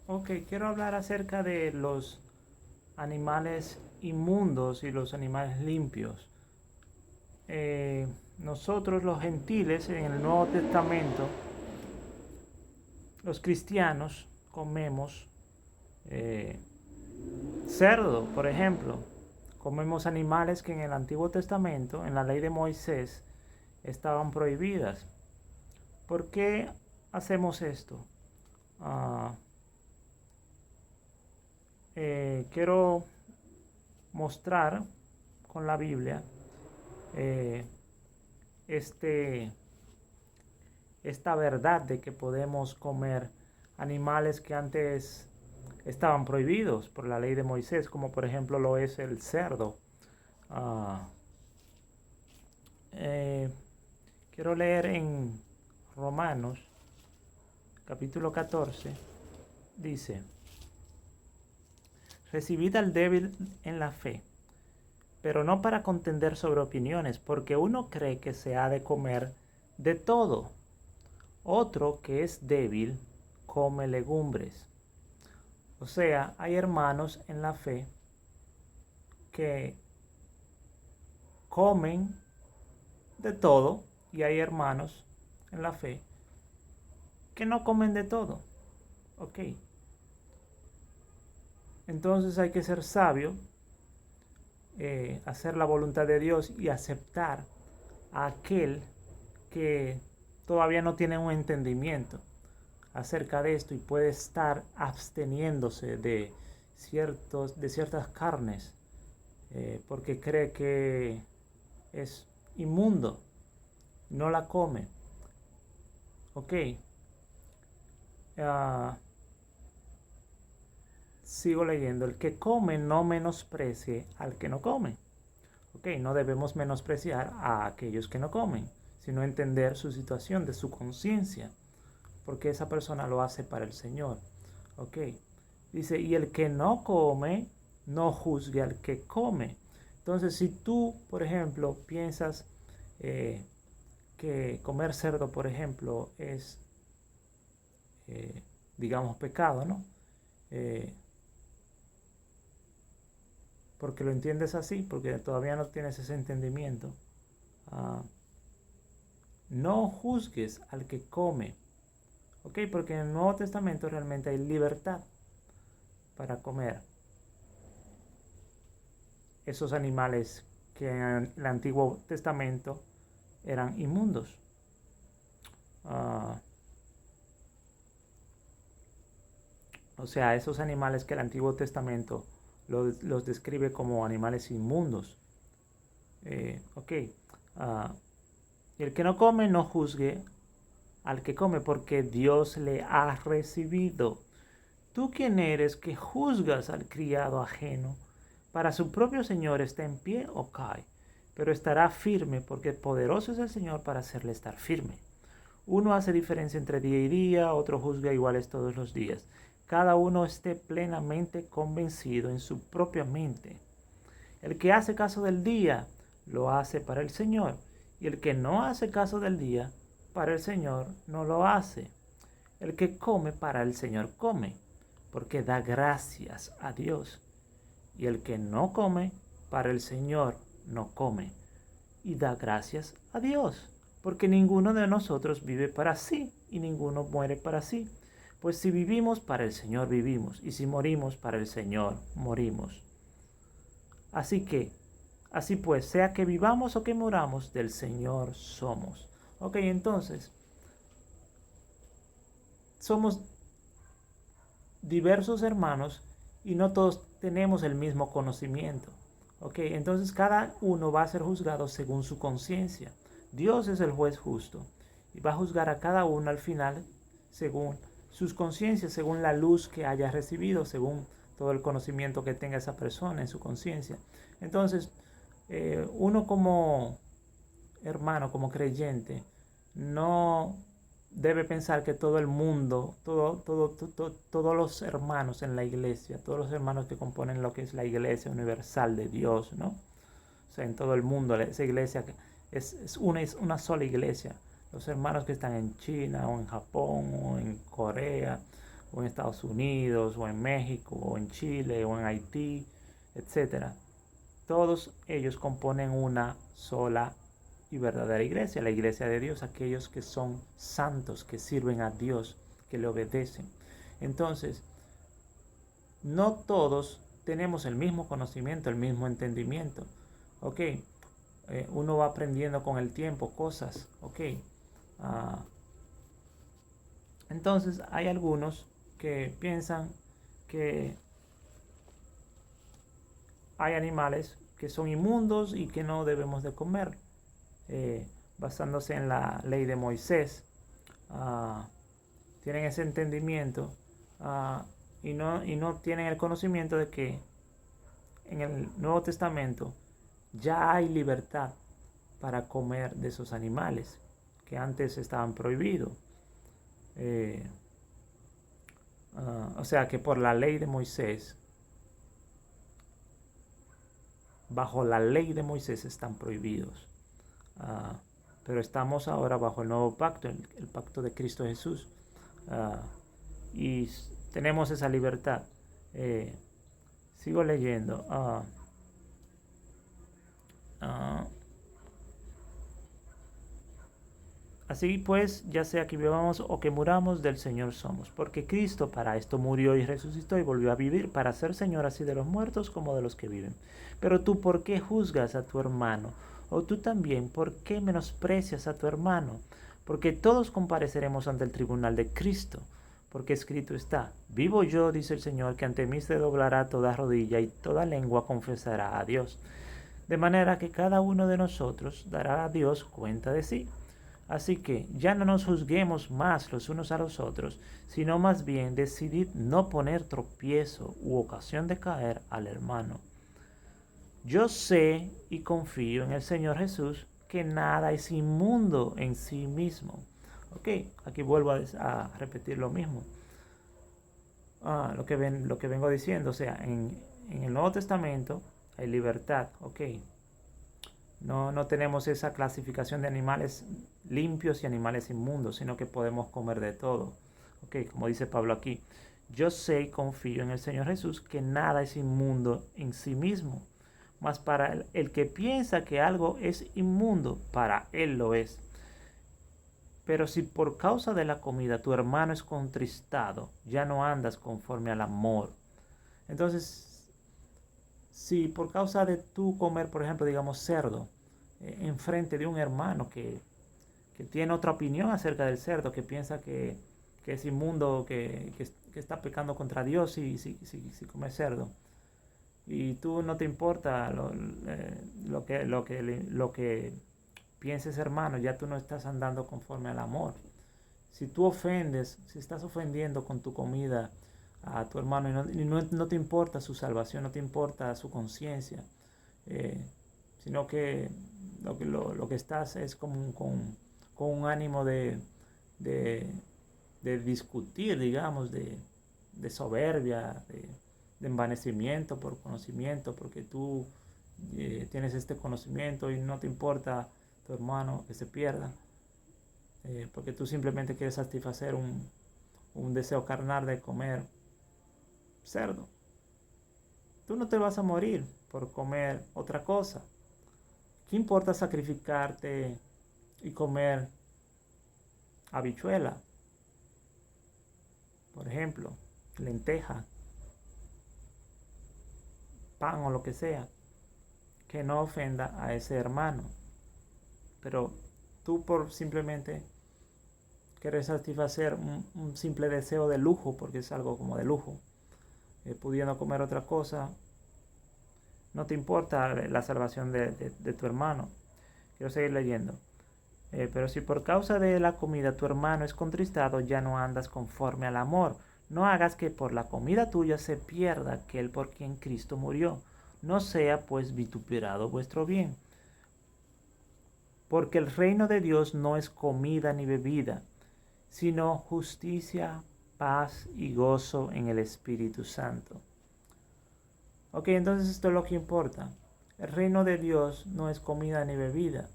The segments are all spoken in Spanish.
Ok, quiero hablar acerca de los animales inmundos y los animales limpios. Nosotros los gentiles en el Nuevo Testamento, los cristianos, comemos eh, cerdo, por ejemplo. Comemos animales que en el Antiguo Testamento, en la ley de Moisés, estaban prohibidas. ¿Por qué hacemos esto? Ah, quiero mostrar con la Biblia eh, este, esta verdad de que podemos comer animales que antes estaban prohibidos por la ley de Moisés, como por ejemplo lo es el cerdo. Ah, eh, quiero leer en Romanos capítulo 14, dice, recibid al débil en la fe, pero no para contender sobre opiniones, porque uno cree que se ha de comer de todo. Otro que es débil come legumbres. O sea, hay hermanos en la fe que comen de todo y hay hermanos en la fe que no comen de todo. Ok. Entonces hay que ser sabio, hacer la voluntad de Dios y aceptar a aquel que todavía no tiene un entendimiento acerca de esto y puede estar absteniéndose de ciertas carnes porque cree que es inmundo, no la come. Ok. Ah, sigo leyendo. El que come no menosprecie al que no come. Ok, no debemos menospreciar a aquellos que no comen, sino entender su situación, de su conciencia, porque esa persona lo hace para el Señor. Ok, dice, y el que no come, no juzgue al que come. Entonces, si tú, por ejemplo, piensas que comer cerdo, por ejemplo, es, digamos, pecado, ¿no? Eh, porque lo entiendes así, porque todavía no tienes ese entendimiento. Ah, no juzgues al que come, ¿ok? Porque en el Nuevo Testamento realmente hay libertad para comer esos animales que en el Antiguo Testamento eran inmundos. Ah, o sea, esos animales que el Antiguo Testamento los describe como animales inmundos. Ok. Ah, y el que no come no juzgue al que come, porque Dios le ha recibido. ¿Tú quién eres que juzgas al criado ajeno? Para su propio Señor está en pie o cae, pero estará firme, porque poderoso es el Señor para hacerle estar firme. Uno hace diferencia entre día y día, otro juzga iguales todos los días. Cada uno esté plenamente convencido en su propia mente. El que hace caso del día, lo hace para el Señor, y el que no hace caso del día, para el Señor no lo hace. El que come, para el Señor come, porque da gracias a Dios. Y el que no come, para el Señor no come, y da gracias a Dios, porque ninguno de nosotros vive para sí, y ninguno muere para sí. Pues si vivimos, para el Señor vivimos, y si morimos, para el Señor morimos. Así que, así pues, sea que vivamos o que muramos, del Señor somos. Ok, entonces, somos diversos hermanos y no todos tenemos el mismo conocimiento. Ok, entonces cada uno va a ser juzgado según su conciencia. Dios es el juez justo y va a juzgar a cada uno al final según sus conciencias, según la luz que haya recibido, según todo el conocimiento que tenga esa persona en su conciencia. Entonces, uno como hermano, como creyente, no debe pensar que todo el mundo, todos los hermanos en la iglesia, todos los hermanos que componen lo que es la iglesia universal de Dios, ¿no? O sea, en todo el mundo, esa iglesia es una sola iglesia. Los hermanos que están en China o en Japón o en Corea o en Estados Unidos, o en México, o en Chile, o en Haití, etc. Todos ellos componen una sola y verdadera iglesia, la iglesia de Dios, aquellos que son santos, que sirven a Dios, que le obedecen. Entonces, no todos tenemos el mismo conocimiento, el mismo entendimiento. Ok, uno va aprendiendo con el tiempo cosas. Ok, entonces hay algunos que piensan que hay animales que son inmundos y que no debemos de comer, basándose en la ley de Moisés. Tienen ese entendimiento y no tienen el conocimiento de que en el Nuevo Testamento ya hay libertad para comer de esos animales que antes estaban prohibidos. O sea que por la ley de Moisés, bajo la ley de Moisés están prohibidos. Pero estamos ahora bajo el nuevo pacto, el pacto de Cristo Jesús. Y tenemos esa libertad. Sigo leyendo. Así pues, ya sea que vivamos o que muramos, del Señor somos, porque Cristo para esto murió y resucitó y volvió a vivir, para ser Señor así de los muertos como de los que viven. Pero tú, ¿por qué juzgas a tu hermano? O tú también, ¿por qué menosprecias a tu hermano? Porque todos compareceremos ante el tribunal de Cristo, porque escrito está: vivo yo, dice el Señor, que ante mí se doblará toda rodilla y toda lengua confesará a Dios. De manera que cada uno de nosotros dará a Dios cuenta de sí. Así que ya no nos juzguemos más los unos a los otros, sino más bien decidid no poner tropiezo u ocasión de caer al hermano. Yo sé y confío en el Señor Jesús que nada es inmundo en sí mismo. Ok, aquí vuelvo a repetir lo mismo. Lo que vengo diciendo, o sea, en el Nuevo Testamento hay libertad, ok. No tenemos esa clasificación de animales limpios y animales inmundos, sino que podemos comer de todo. Ok, como dice Pablo aquí, yo sé y confío en el Señor Jesús que nada es inmundo en sí mismo, mas para el que piensa que algo es inmundo, para él lo es. Pero si por causa de la comida tu hermano es contristado, ya no andas conforme al amor. Entonces, si por causa de tu comer, por ejemplo, digamos cerdo, enfrente de un hermano que tiene otra opinión acerca del cerdo, que piensa que es inmundo, que está pecando contra Dios si come cerdo, y tú no te importa lo que pienses, hermano, ya tú no estás andando conforme al amor. Si tú ofendes, si estás ofendiendo con tu comida a tu hermano y no te importa su salvación, no te importa su conciencia, sino que lo que estás es como con un ánimo de discutir, digamos, de soberbia, de envanecimiento por conocimiento, porque tú tienes este conocimiento y no te importa tu hermano que se pierda, porque tú simplemente quieres satisfacer un deseo carnal de comer cerdo. Tú no te vas a morir por comer otra cosa. ¿Qué importa sacrificarte y comer habichuela, por ejemplo, lenteja, pan o lo que sea, que no ofenda a ese hermano? Pero tú por simplemente querer satisfacer un simple deseo de lujo, porque es algo como de lujo, pudiendo comer otra cosa, no te importa la salvación de tu hermano. Quiero seguir leyendo. Pero si por causa de la comida tu hermano es contristado, ya no andas conforme al amor. No hagas que por la comida tuya se pierda aquel por quien Cristo murió. No sea pues vituperado vuestro bien. Porque el reino de Dios no es comida ni bebida, sino justicia, paz y gozo en el Espíritu Santo. Ok, entonces esto es lo que importa. El reino de Dios no es comida ni bebida.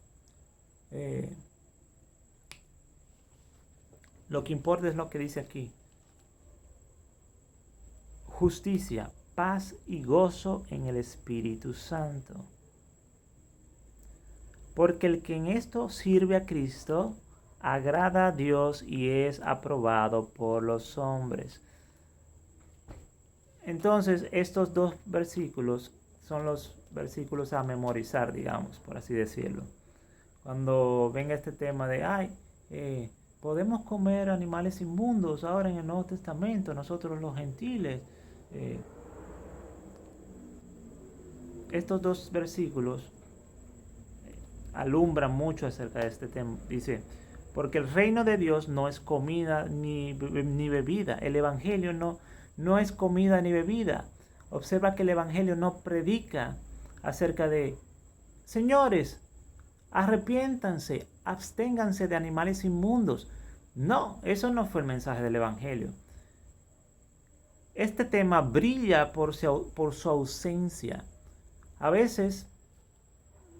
Lo que importa es lo que dice aquí. justicia, paz y gozo en el Espíritu Santo. Porque el que en esto sirve a Cristo, agrada a Dios y es aprobado por los hombres. Entonces, estos dos versículos son los versículos a memorizar, digamos, por así decirlo. Cuando venga este tema de, podemos comer animales inmundos ahora en el Nuevo Testamento, nosotros los gentiles. Estos dos versículos alumbran mucho acerca de este tema. Dice, porque el reino de Dios no es comida ni bebida. El Evangelio no es comida ni bebida. Observa que el Evangelio no predica acerca de, señores, arrepiéntanse, absténganse de animales inmundos. No, eso no fue el mensaje del Evangelio. Este tema brilla por su ausencia. A veces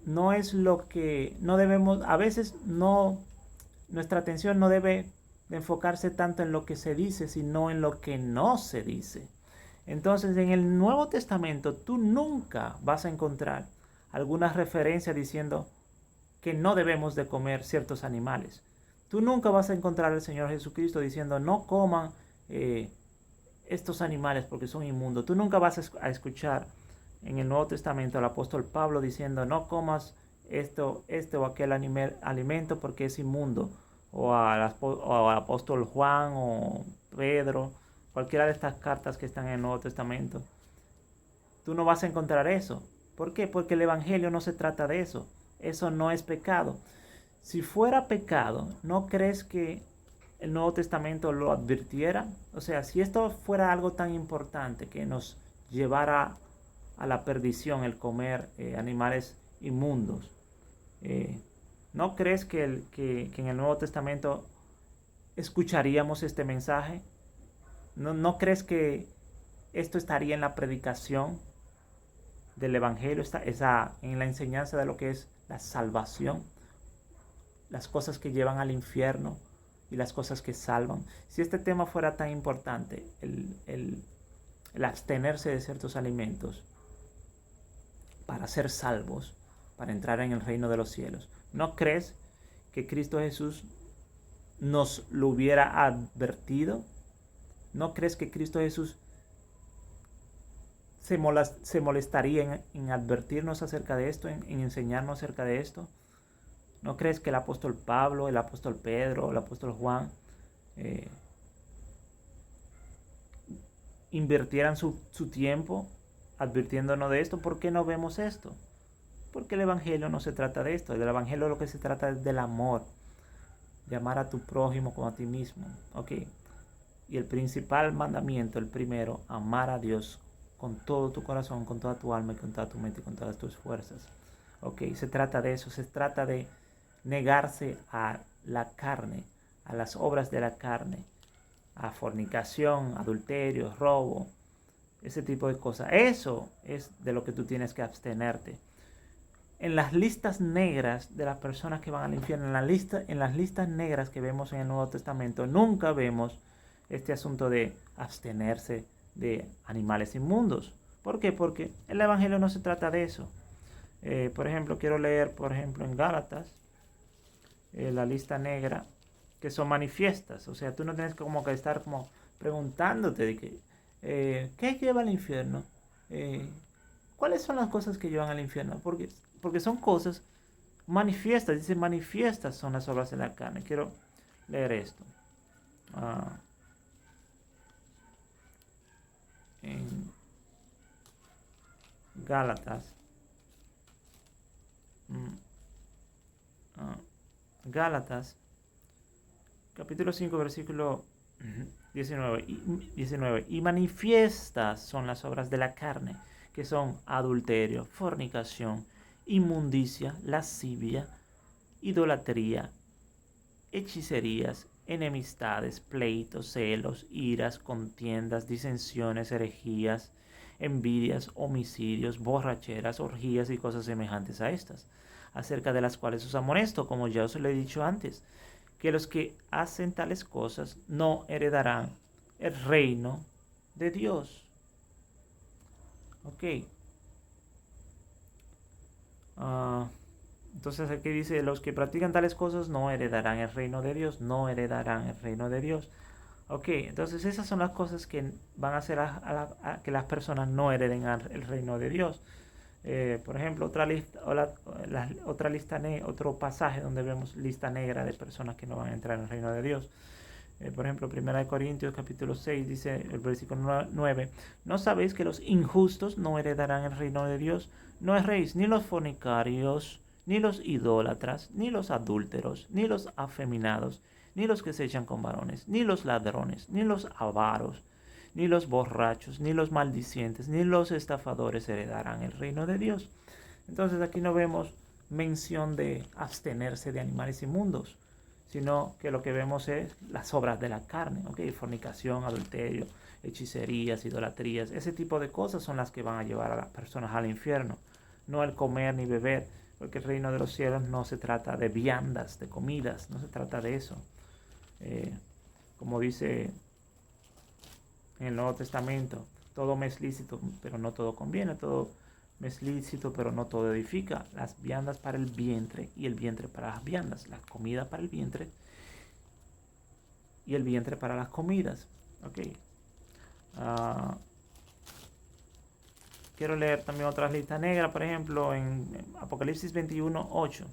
no es lo que no debemos, a veces no, nuestra atención no debe de enfocarse tanto en lo que se dice, sino en lo que no se dice. Entonces, en el Nuevo Testamento tú nunca vas a encontrar alguna referencia diciendo que no debemos de comer ciertos animales. Tú nunca vas a encontrar al Señor Jesucristo diciendo no coman estos animales porque son inmundos. Tú nunca vas a escuchar en el Nuevo Testamento al apóstol Pablo diciendo no comas este o aquel alimento porque es inmundo. O al apóstol Juan o Pedro, cualquiera de estas cartas que están en el Nuevo Testamento. Tú no vas a encontrar eso. ¿Por qué? Porque el Evangelio no se trata de eso. Eso no es pecado. Si fuera pecado, ¿no crees que el Nuevo Testamento lo advirtiera? O sea, si esto fuera algo tan importante que nos llevara a la perdición el comer animales inmundos, ¿no crees que en el Nuevo Testamento escucharíamos este mensaje? ¿No crees que esto estaría en la predicación del Evangelio, en la enseñanza de lo que es la salvación, las cosas que llevan al infierno y las cosas que salvan? Si este tema fuera tan importante, el abstenerse de ciertos alimentos para ser salvos, para entrar en el reino de los cielos, ¿no crees que Cristo Jesús nos lo hubiera advertido? ¿No crees que Cristo Jesús se molestaría en advertirnos acerca de esto, en enseñarnos acerca de esto? ¿No crees que el apóstol Pablo, el apóstol Pedro, el apóstol Juan invirtieran su tiempo advirtiéndonos de esto? ¿Por qué no vemos esto? Porque el Evangelio no se trata de esto. El Evangelio lo que se trata es del amor, de amar a tu prójimo como a ti mismo. ¿Ok? Y el principal mandamiento, el primero, amar a Dios con todo tu corazón, con toda tu alma y con toda tu mente y con todas tus fuerzas. ¿Ok? Se trata de eso. Se trata de negarse a la carne, a las obras de la carne, a fornicación, adulterio, robo, ese tipo de cosas. Eso es de lo que tú tienes que abstenerte. En las listas negras de las personas que van al infierno, en las listas negras que vemos en el Nuevo Testamento, nunca vemos este asunto de abstenerse de animales inmundos. ¿Por qué? Porque el Evangelio no se trata de eso. Por ejemplo, quiero leer, en Gálatas, la lista negra, que son manifiestas. O sea, tú no tienes como que estar como preguntándote de ¿qué lleva al infierno? ¿Cuáles son las cosas que llevan al infierno? Porque son cosas manifiestas. Dice, manifiestas son las obras de la carne. Quiero leer esto. En Gálatas. Gálatas, capítulo 5, versículo 19. Y manifiestas son las obras de la carne, que son adulterio, fornicación, inmundicia, lascivia, idolatría, hechicerías, enemistades, pleitos, celos, iras, contiendas, disensiones, herejías, envidias, homicidios, borracheras, orgías y cosas semejantes a estas, acerca de las cuales os amonesto, como ya os lo he dicho antes, que los que hacen tales cosas no heredarán el reino de Dios. Ok. Entonces aquí dice, los que practican tales cosas no heredarán el reino de Dios, no heredarán el reino de Dios. Ok, entonces esas son las cosas que van a hacer a que las personas no hereden el reino de Dios. Por ejemplo, otra lista, otro pasaje donde vemos lista negra de personas que no van a entrar en el reino de Dios. Por ejemplo, 1 Corintios capítulo 6 dice el versículo 9, ¿no sabéis que los injustos no heredarán el reino de Dios? No erréis ni los fornicarios, ni los idólatras, ni los adúlteros, ni los afeminados, ni los que se echan con varones, ni los ladrones, ni los avaros, ni los borrachos, ni los maldicientes, ni los estafadores heredarán el reino de Dios. Entonces aquí no vemos mención de abstenerse de animales inmundos, sino que lo que vemos es las obras de la carne, ¿okay? Fornicación, adulterio, hechicerías, idolatrías, ese tipo de cosas son las que van a llevar a las personas al infierno, no el comer ni beber, porque el reino de los cielos no se trata de viandas, de comidas, no se trata de eso. Como dice en el Nuevo Testamento, todo me es lícito, pero no todo conviene, todo me es lícito, pero no todo edifica. Las viandas para el vientre y el vientre para las viandas, la comida para el vientre y el vientre para las comidas. Ok. Quiero leer también otras listas negras, por ejemplo, en Apocalipsis 21:8.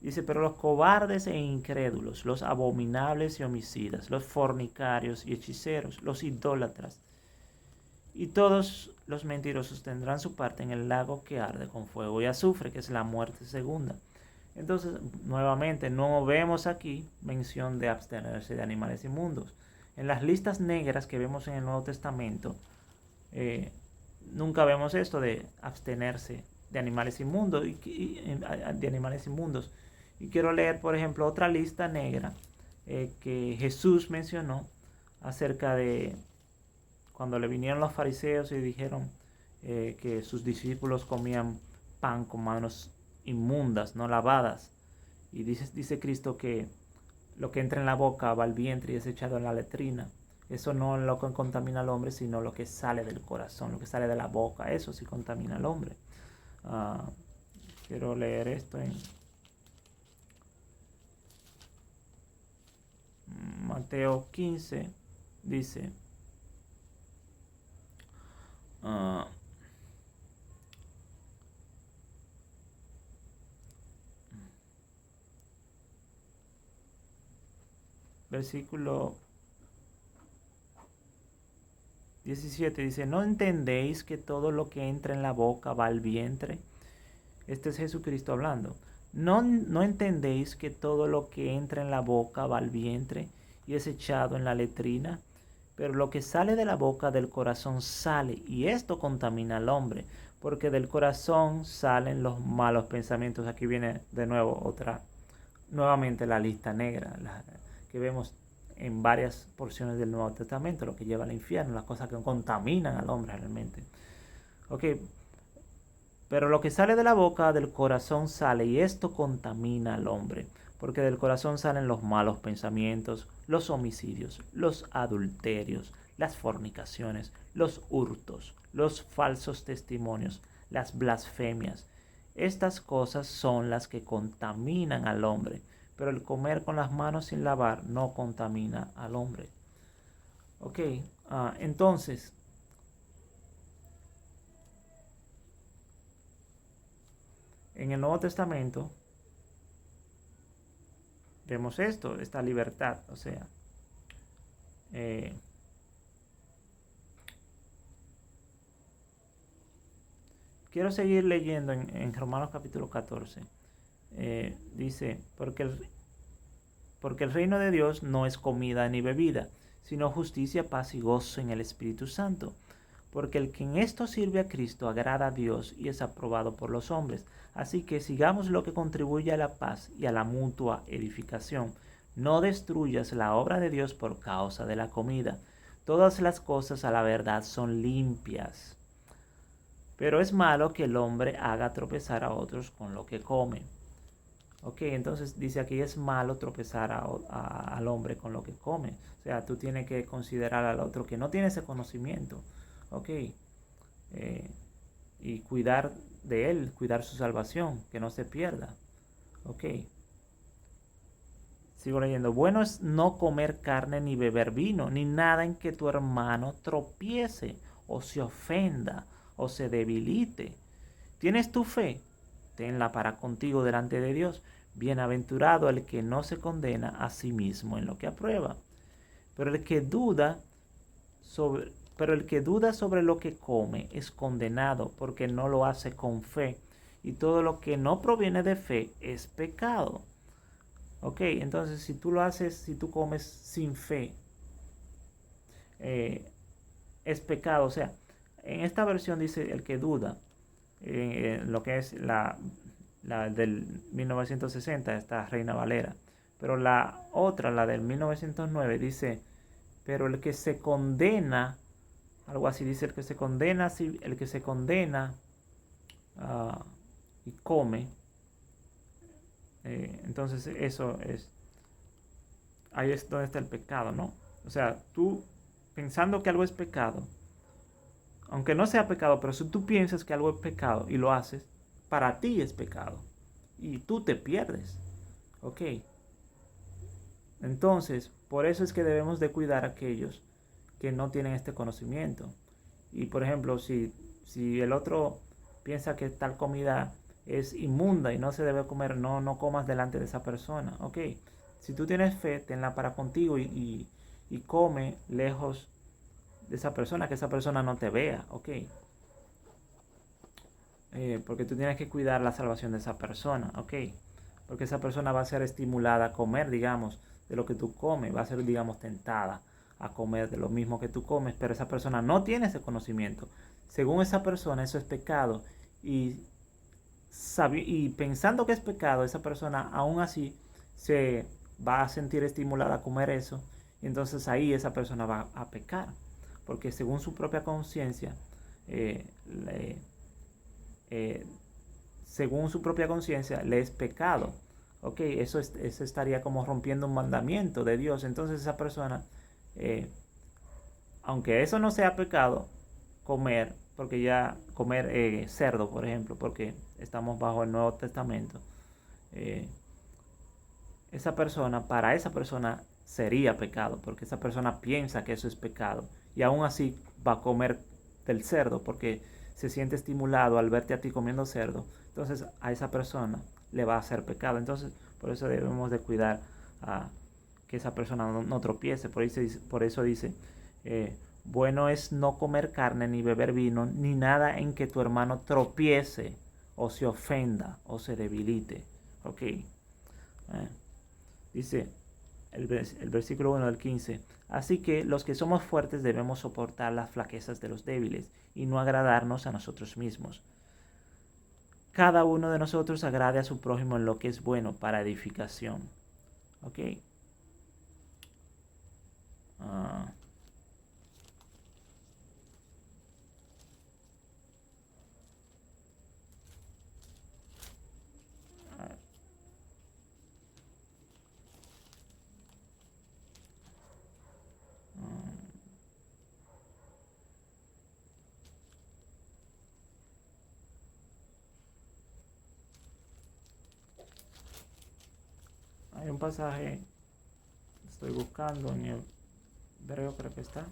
Dice, pero los cobardes e incrédulos, los abominables y homicidas, los fornicarios y hechiceros, los idólatras y todos los mentirosos tendrán su parte en el lago que arde con fuego y azufre, que es la muerte segunda. Entonces, nuevamente, no vemos aquí mención de abstenerse de animales inmundos. En las listas negras que vemos en el Nuevo Testamento, nunca vemos esto de abstenerse de animales inmundos de animales inmundos. Y quiero leer, por ejemplo, otra lista negra que Jesús mencionó acerca de cuando le vinieron los fariseos y dijeron que sus discípulos comían pan con manos inmundas, no lavadas. Y dice Cristo que lo que entra en la boca va al vientre y es echado en la letrina. Eso no es lo que contamina al hombre, sino lo que sale del corazón, lo que sale de la boca. Eso sí contamina al hombre. Quiero leer esto en Mateo 15. Dice, versículo 17 dice, ¿no entendéis que todo lo que entra en la boca va al vientre? Este es Jesucristo hablando. ¿No entendéis que todo lo que entra en la boca va al vientre y es echado en la letrina? Pero lo que sale de la boca del corazón sale, y esto contamina al hombre, porque del corazón salen los malos pensamientos. Aquí viene de nuevo nuevamente la lista negra, que vemos en varias porciones del Nuevo Testamento, lo que lleva al infierno, las cosas que contaminan al hombre realmente. Ok, pero lo que sale de la boca del corazón sale, y esto contamina al hombre, porque del corazón salen los malos pensamientos, los homicidios, los adulterios, las fornicaciones, los hurtos, los falsos testimonios, las blasfemias. Estas cosas son las que contaminan al hombre, pero el comer con las manos sin lavar no contamina al hombre. Ok, entonces, en el Nuevo Testamento vemos esta libertad, o sea, quiero seguir leyendo en Romanos capítulo 14. Dice, porque el reino de Dios no es comida ni bebida, sino justicia, paz y gozo en el Espíritu Santo. Porque el que en esto sirve a Cristo agrada a Dios y es aprobado por los hombres. Así que sigamos lo que contribuye a la paz y a la mutua edificación. No destruyas la obra de Dios por causa de la comida. Todas las cosas a la verdad son limpias, pero es malo que el hombre haga tropezar a otros con lo que come. Ok, entonces dice aquí es malo tropezar al hombre con lo que come. O sea, tú tienes que considerar al otro que no tiene ese conocimiento. Ok, y cuidar de él, cuidar su salvación, que no se pierda. Ok. Sigo leyendo. Bueno es no comer carne ni beber vino, ni nada en que tu hermano tropiece o se ofenda o se debilite. ¿Tienes tu fe? Tenla para contigo delante de Dios. Bienaventurado el que no se condena a sí mismo en lo que aprueba. Pero el que duda pero el que duda sobre lo que come es condenado porque no lo hace con fe. Y todo lo que no proviene de fe es pecado. Ok, entonces si tú lo haces, si tú comes sin fe, eh, es pecado. O sea, en esta versión dice el que duda, lo que es la del 1960, esta Reina Valera. Pero la otra, la del 1909, dice, pero el que se condena, algo así dice, el que se condena, el que se condena y come, entonces eso es, ahí es donde está el pecado, ¿no? O sea, tú pensando que algo es pecado, aunque no sea pecado, pero si tú piensas que algo es pecado y lo haces, para ti es pecado. Y tú te pierdes. ¿Ok? Entonces, por eso es que debemos de cuidar a aquellos que no tienen este conocimiento. Y por ejemplo, si el otro piensa que tal comida es inmunda y no se debe comer, no comas delante de esa persona. ¿Ok? Si tú tienes fe, tenla para contigo y come lejos de esa persona, que esa persona no te vea. ¿Ok? Porque tú tienes que cuidar la salvación de esa persona, ¿ok? Porque esa persona va a ser estimulada a comer, digamos, de lo que tú comes, va a ser, digamos, tentada a comer de lo mismo que tú comes, pero esa persona no tiene ese conocimiento. Según esa persona, eso es pecado. Y, y pensando que es pecado, esa persona aún así se va a sentir estimulada a comer eso, y entonces ahí esa persona va a pecar, porque según su propia conciencia, eh, eh, según su propia conciencia, le es pecado. Ok, eso estaría como rompiendo un mandamiento de Dios. Entonces esa persona, eh, aunque eso no sea pecado, comer, porque ya comer cerdo, por ejemplo, porque estamos bajo el Nuevo Testamento, eh, para esa persona sería pecado, porque esa persona piensa que eso es pecado y aún así va a comer del cerdo porque se siente estimulado al verte a ti comiendo cerdo. Entonces a esa persona le va a hacer pecado. Entonces por eso debemos de cuidar a que esa persona no tropiece. Por eso dice, bueno es no comer carne ni beber vino ni nada en que tu hermano tropiece o se ofenda o se debilite. Ok. Dice el versículo 1 del 15. Así que los que somos fuertes debemos soportar las flaquezas de los débiles y no agradarnos a nosotros mismos. Cada uno de nosotros agrade a su prójimo en lo que es bueno para edificación. ¿Ok? Ah, ah, hay un pasaje, estoy buscando en el hebreo, creo que está.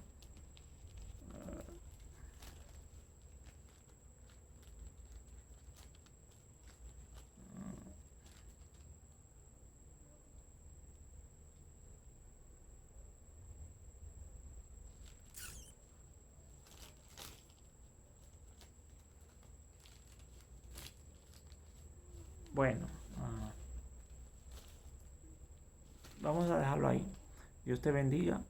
Bueno, vamos a dejarlo ahí. Dios te bendiga.